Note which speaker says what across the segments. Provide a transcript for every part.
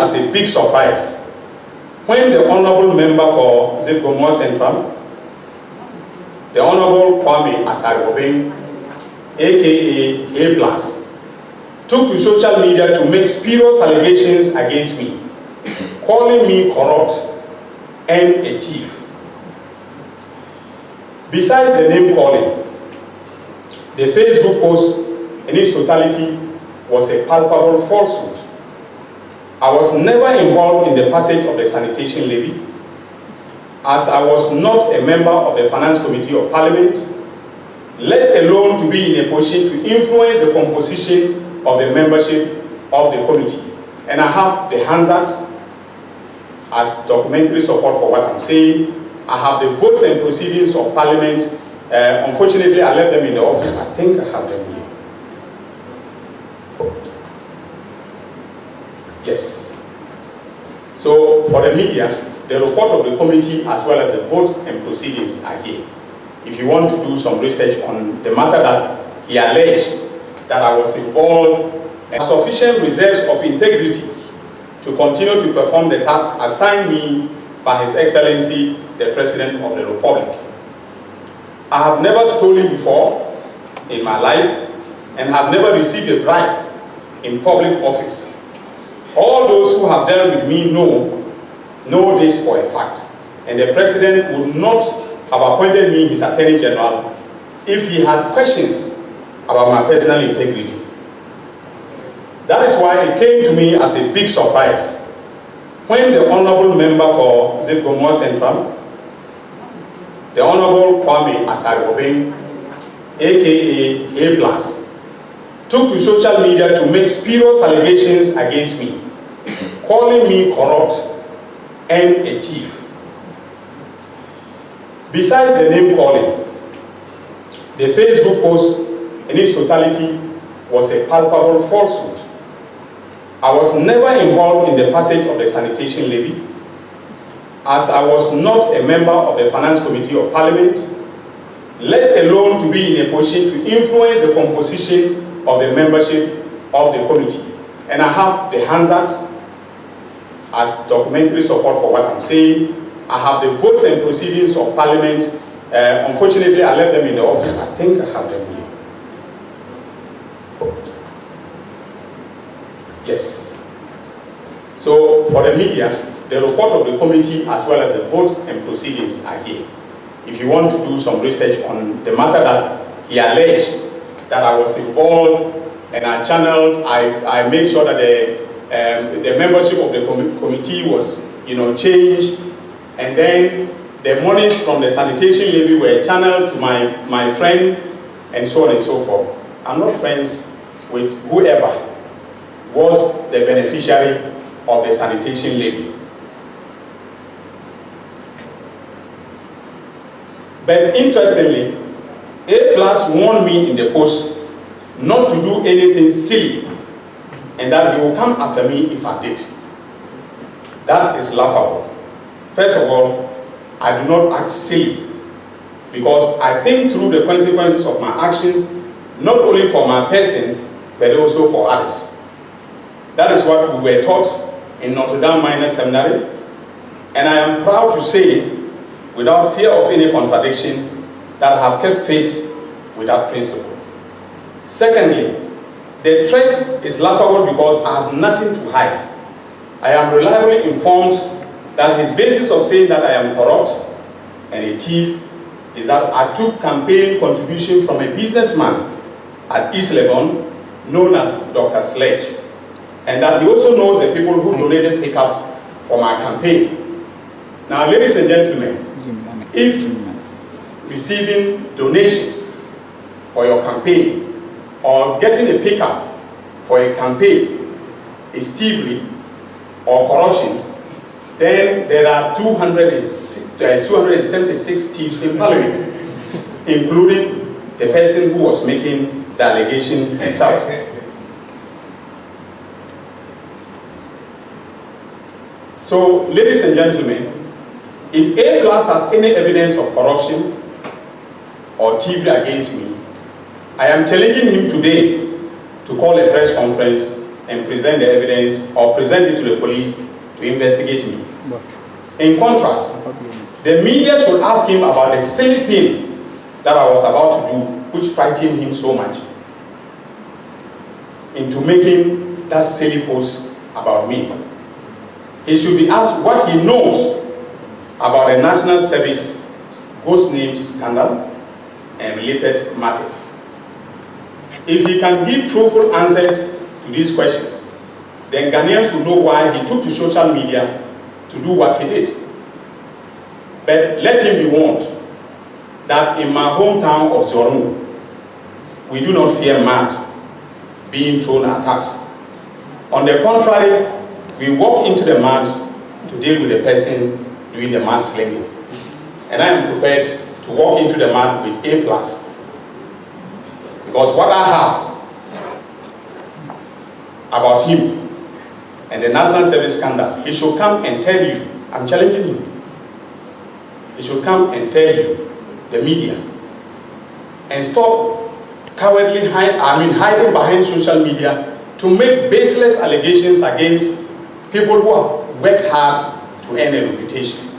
Speaker 1: As a big surprise, when the honorable member for Zikomo Central, the Honorable Kwame Asarobin, aka A+, took to social media to make spurious allegations against me, calling me corrupt and a thief. Besides the name calling, the Facebook post in its totality was a palpable falsehood. I was never involved in the passage of the sanitation levy, as I was not a member of the Finance Committee of Parliament, let alone to be in a position to influence the composition of the membership of the committee. And I have the Hansard as documentary support for what I'm saying. I have the votes and proceedings of Parliament. Unfortunately, I left them in the office. I think I have them here. Yes. So for the media, the report of the committee as well as the vote and proceedings are here. If you want to do some research on the matter that he alleged that I was involved, and sufficient reserves of integrity to continue to perform the task assigned me by His Excellency, the President of the Republic. I have never stolen before in my life and have never received a bribe in public office. All those who have dealt with me know this for a fact, and the President would not have appointed me his Attorney General if he had questions about my personal integrity. That is why it came to me as a big surprise when the honorable member for Zikomo Central, the Honorable Kwame Asarobin, aka A+, took to social media to make spurious allegations against me, calling me corrupt and a thief. Besides the name calling, the Facebook post in its totality was a palpable falsehood. I was never involved in the passage of the sanitation levy, as I was not a member of the Finance Committee of Parliament, let alone to be in a position to influence the composition of the membership of the committee. And I have the Hansard as documentary support for what I'm saying. I have the votes and proceedings of Parliament. Unfortunately, I left them in the office. I think I have them here. Yes. So for the media, the report of the committee as well as the vote and proceedings are here. If you want to do some research on the matter that he alleged that I was involved and I channeled, I made sure that the membership of the committee was, changed, and then the monies from the sanitation levy were channeled to my friend, and so on and so forth. I'm not friends with whoever was the beneficiary of the sanitation levy. But interestingly, A+ warned me in the post not to do anything silly and that he will come after me if I did. That is laughable. First of all, I do not act silly because I think through the consequences of my actions, not only for my person, but also for others. That is what we were taught in Notre Dame Minor Seminary, and I am proud to say, without fear of any contradiction, that I have kept faith with that principle. Secondly, the threat is laughable because I have nothing to hide. I am reliably informed that his basis of saying that I am corrupt and a thief is that I took campaign contribution from a businessman at East Legon known as Dr. Sledge, and that he also knows the people who donated pickups for my campaign. Now, ladies and gentlemen, if receiving donations for your campaign or getting a pickup for a campaign is thievery or corruption, then there are 276 thieves in Parliament, including the person who was making the allegation herself. So, ladies and gentlemen, if A+ has any evidence of corruption or thievery against me, I am challenging him today to call a press conference and present the evidence or present it to the police to investigate me. In contrast, the media should ask him about the silly thing that I was about to do, which frightened him so much into making that silly post about me. He should be asked what he knows about the National Service ghost name scandal and related matters. If he can give truthful answers to these questions, then Ghanaians will know why he took to social media to do what he did. But let him be warned that in my hometown of Zorungu, we do not fear mud being thrown at us. On the contrary, we walk into the mud to deal with the person doing the mud slinging. And I am prepared to walk into the mud with A+. Because what I have about him and the National Service scandal, he should come and tell you, I'm challenging him. He should come and tell you, the media, and stop cowardly hiding behind social media to make baseless allegations against people who have worked hard to earn a reputation.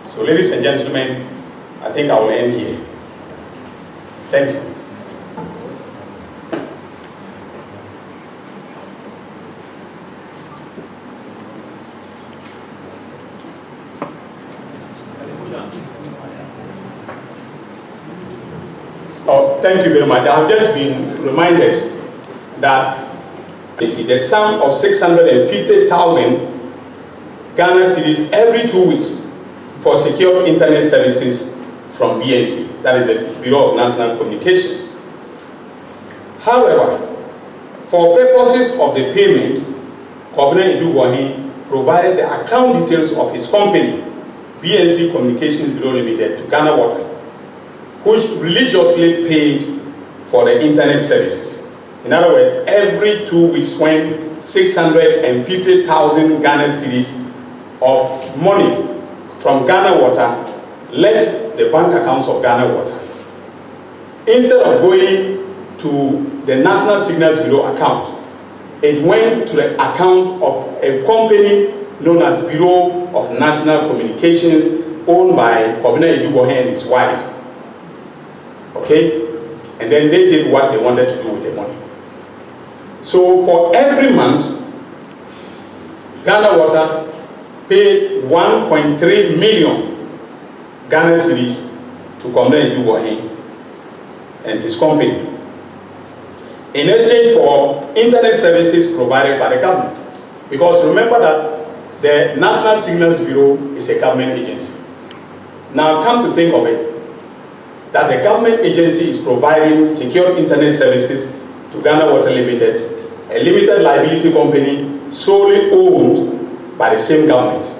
Speaker 1: So, ladies and gentlemen, I think I will end here. Thank you. Oh, thank you very much. I have just been reminded that you see the sum of 650,000 Ghana cedis every 2 weeks for secure internet services from BNC, that is the Bureau of National Communications. However, for purposes of the payment, Kwame provided the account details of his company, BNC Communications Bureau Limited, to Ghana Water, which religiously paid for the internet services. In other words, every 2 weeks when 650,000 Ghana cedis of money from Ghana Water left the bank accounts of Ghana Water, instead of going to the National Signals Bureau account, it went to the account of a company known as Bureau of National Communications, owned by Kwame and his wife. Okay? And then they did what they wanted to do with the money. So for every month, Ghana Water paid 1.3 million Ghana cedis to Kwame and his company in exchange for internet services provided by the government. Because remember that the National Signals Bureau is a government agency. Now come to think of it, that the government agency is providing secure internet services to Ghana Water Limited, a limited liability company solely owned by the same government.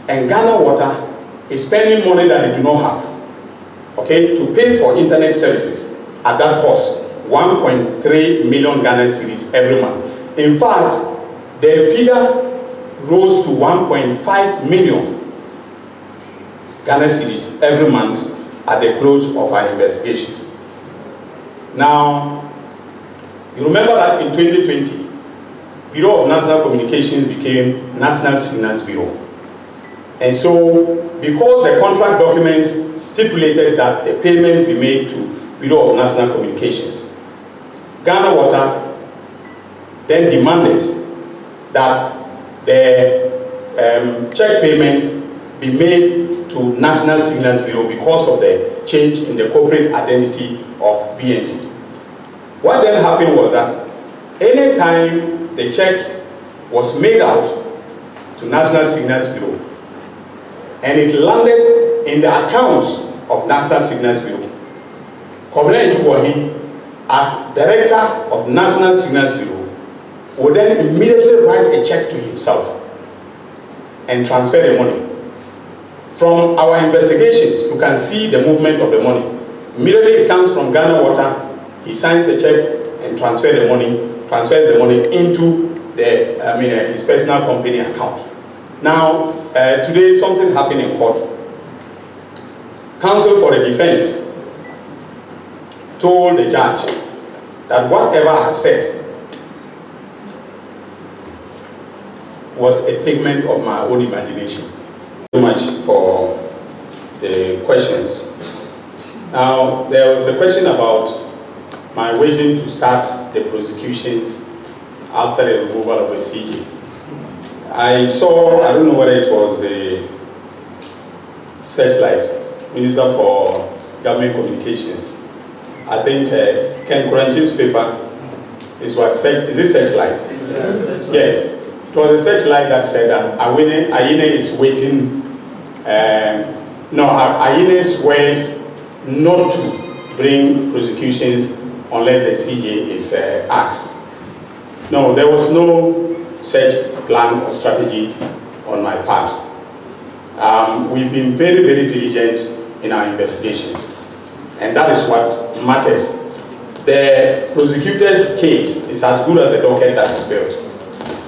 Speaker 1: And Ghana Water is spending money that they do not have, okay, to pay for internet services at that cost, 1.3 million Ghana cedis every month. In fact, the figure rose to 1.5 million Ghana cedis every month at the close of our investigations. Now, you remember that in 2020, Bureau of National Communications became National Signals Bureau. And so, because the contract documents stipulated that the payments be made to Bureau of National Communications, Ghana Water then demanded that the check payments be made to National Signals Bureau because of the change in the corporate identity of BNC. What then happened was that anytime the check was made out to National Signals Bureau and it landed in the accounts of National Signals Bureau, Kwame, as Director of National Signals Bureau, would then immediately write a check to himself and transfer the money. From our investigations, you can see the movement of the money. Immediately it comes from Ghana Water, he signs a check and transfers the money into the his personal company account. Now, today something happened in court. Counsel for the defense told the judge that whatever I have said was a figment of my own imagination. Thank you very much for the questions. Now, there was a question about my waiting to start the prosecutions after the removal of the CJ. I saw, I don't know whether it was the Searchlight, Minister for Government Communications. I think Ken Kuranchi's paper is it Searchlight? Yes. It was a Searchlight that said that Ayine is waiting, Ayine swears not to bring prosecutions unless the CJ is asked. No, there was no such plan or strategy on my part. We've been very, very diligent in our investigations, and that is what matters. The prosecutor's case is as good as the docket that is built.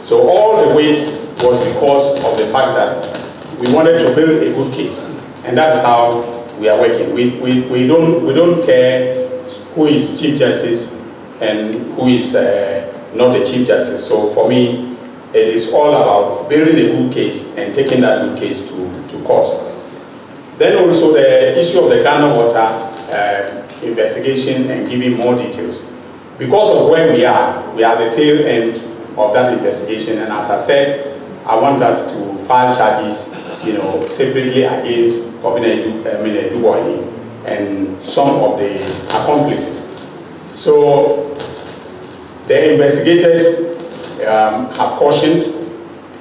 Speaker 1: So all the weight was because of the fact that we wanted to build a good case, and that's how we are working. We don't care who is Chief Justice and who is not the Chief Justice. So for me, it is all about building a good case and taking that good case to court. Then also the issue of the Ghana Water investigation and giving more details. Because of where we are the tail end of that investigation, and as I said, I want us to file charges, separately against Kwame and some of the accomplices. So the investigators have cautioned,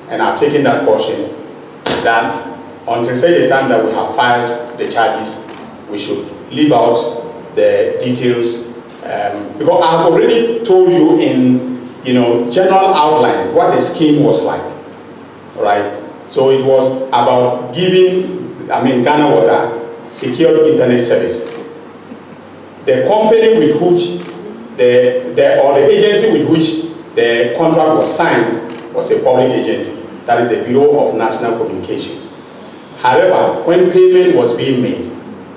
Speaker 1: and I've taken that caution, that until such a time that we have filed the charges, we should leave out the details, because I've already told you in general outline what the scheme was like, right? So it was about giving Ghana Water secured internet services. The company with which or the agency with which the contract was signed was a public agency, that is the Bureau of National Communications. However, when payment was being made,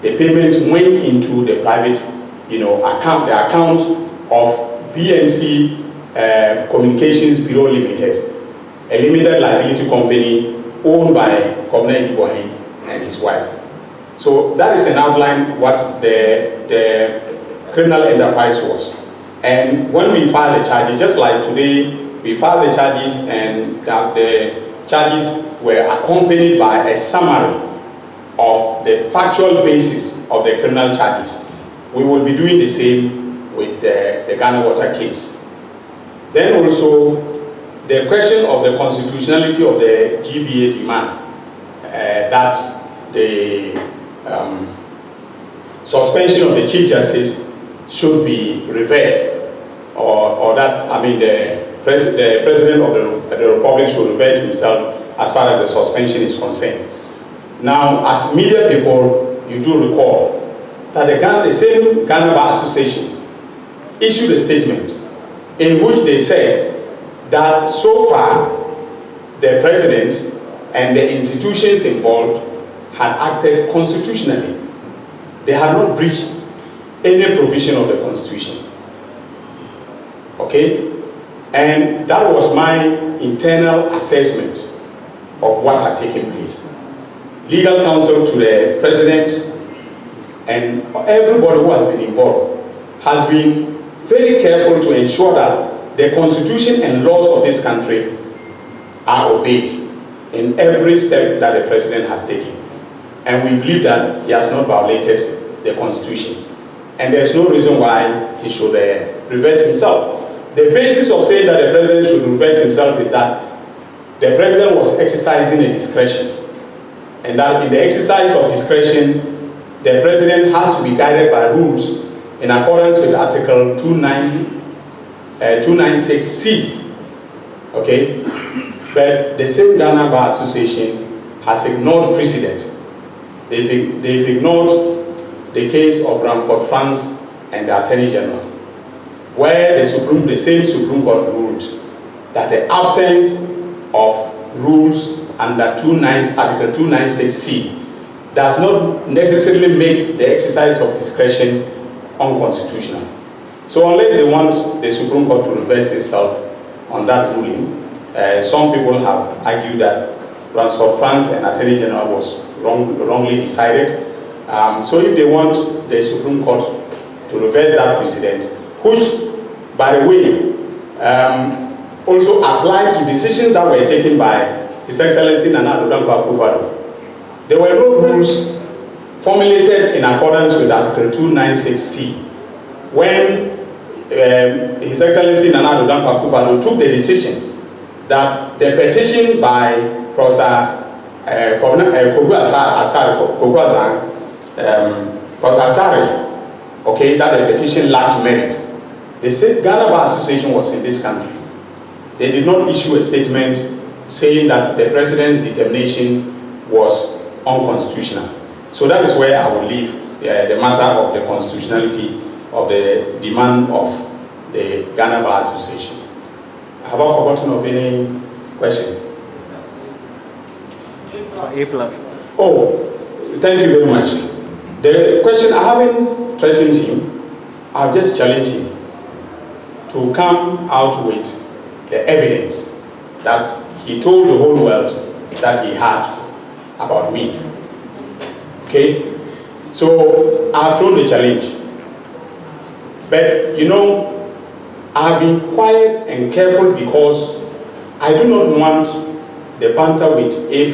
Speaker 1: the payments went into the private, account, the account of BNC Communications Bureau Limited, a limited liability company owned by Kwame and his wife. So that is an outline what the criminal enterprise was. And when we filed the charges, just like today, we filed the charges, and that the charges were accompanied by a summary of the factual basis of the criminal charges. We will be doing the same with the Ghana Water case. Then also, the question of the constitutionality of the GBA demand, that the suspension of the Chief Justice should be reversed, or that, the President of the Republic should reverse himself as far as the suspension is concerned. Now, as media people, you do recall that the same Ghana Bar Association issued a statement in which they said that so far the President and the institutions involved had acted constitutionally. They had not breached any provision of the Constitution. Okay? And that was my internal assessment of what had taken place. Legal counsel to the President and everybody who has been involved has been very careful to ensure that the Constitution and laws of this country are obeyed in every step that the President has taken. And we believe that he has not violated the Constitution. And there's no reason why he should reverse himself. The basis of saying that the President should reverse himself is that the President was exercising a discretion. And that in the exercise of discretion, the President has to be guided by rules in accordance with Article 296C. Okay? But the same Ghana Bar Association has ignored precedent. They've ignored the case of Ramford France and the Attorney General, where the same Supreme Court ruled that the absence of rules under Article 296C does not necessarily make the exercise of discretion unconstitutional. So unless they want the Supreme Court to reverse itself on that ruling, Some people have argued that transfer of funds and Attorney General was wrongly decided. So if they want the Supreme Court to reverse that precedent, which, by the way, also applied to decisions that were taken by His Excellency Nana Akufo-Addo. There were no rules formulated in accordance with Article 296C when His Excellency Nana Akufo-Addo took the decision that the petition by Professor okay, that the petition lacked merit. They said Ghana Bar Association was in this country. They did not issue a statement saying that the president's determination was unconstitutional. So that is where I will leave the matter of the constitutionality of the demand of the Ghana Bar Association. Have I forgotten of any question?
Speaker 2: A+.
Speaker 1: Oh, thank you very much. The question, I haven't threatened him, I've just challenged him to come out with the evidence that he told the whole world that he had about me. Okay? So, I've thrown the challenge. But, you know, I've been quiet and careful because I do not want the banter with A+,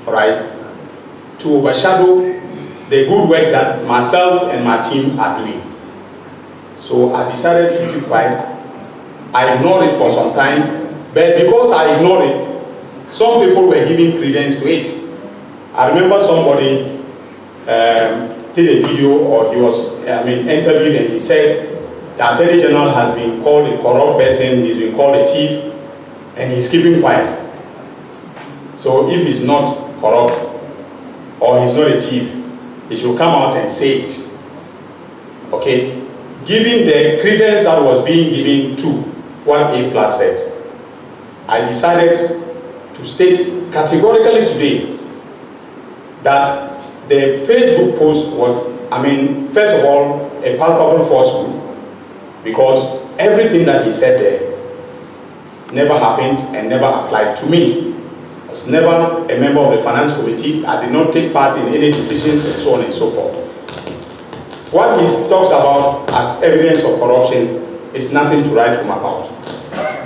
Speaker 1: right, to overshadow the good work that myself and my team are doing. So I decided to keep quiet. I ignored it for some time, but because I ignored it, some people were giving credence to it. I remember somebody did a video, or he was interviewed, and he said the Attorney General has been called a corrupt person, he's been called a thief, and he's keeping quiet. So if he's not corrupt or he's not a thief, he should come out and say it. Okay? Giving the credence that was being given to what A+ said, I decided to state categorically today that the Facebook post was, first of all, a palpable falsehood, because everything that he said there never happened and never applied to me. I was never a member of the Finance Committee. I did not take part in any decisions and so on and so forth. What he talks about as evidence of corruption is nothing to write home about.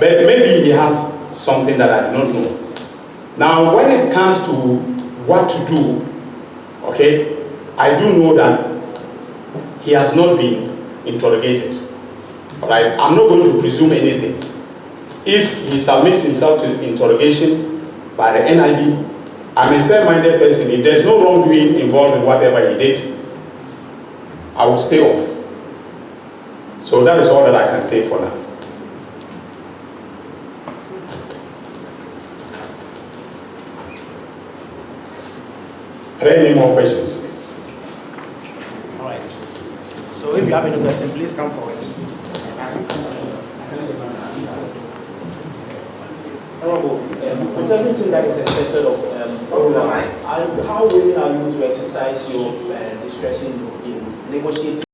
Speaker 1: But maybe he has something that I do not know. Now, when it comes to what to do, okay, I do know that he has not been interrogated. Right? I'm not going to presume anything. If he submits himself to interrogation by the NIB, I'm a fair-minded person. If there's no wrongdoing involved in whatever he did, I will stay off. So that is all that I can say for now. Are there any more questions?
Speaker 2: All right. So if you have any question, please come forward. Honorable, with everything that is expected of how willing are you to exercise your discretion in negotiating